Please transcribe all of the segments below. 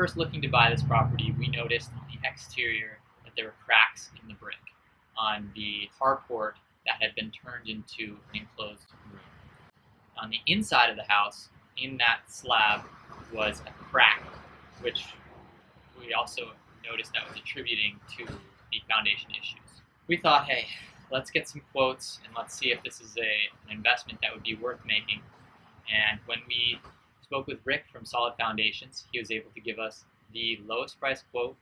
first looking to buy this property, we noticed on the exterior that there were cracks in the brick on the carport that had been turned into an enclosed room. On the inside of the house, in that slab, was a crack, which we also noticed that was attributing to the foundation issues. We thought, hey, let's get some quotes and let's see if this is an investment that would be worth making. And when we spoke with Rick from Solid Foundations, he was able to give us the lowest price quote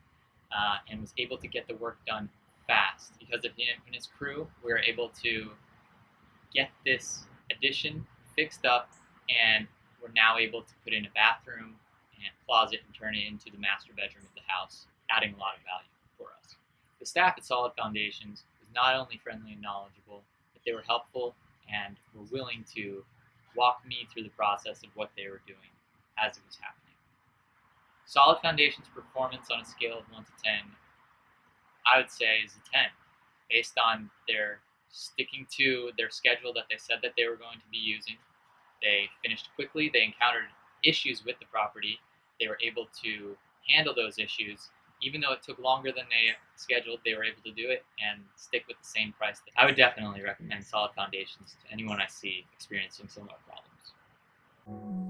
and was able to get the work done fast. Because of him and his crew, we were able to get this addition fixed up, and we're now able to put in a bathroom and closet and turn it into the master bedroom of the house, adding a lot of value for us. The staff at Solid Foundations was not only friendly and knowledgeable, but they were helpful and were willing to walk me through the process of what they were doing as it was happening. Solid Foundations' performance on a scale of 1 to 10, I would say is a 10, based on their sticking to their schedule that they said that they were going to be using. They finished quickly. They encountered issues with the property. They were able to handle those issues. Even though it took longer than they scheduled, they were able to do it and stick with the same price. I would definitely recommend Solid Foundations to anyone I see experiencing similar problems.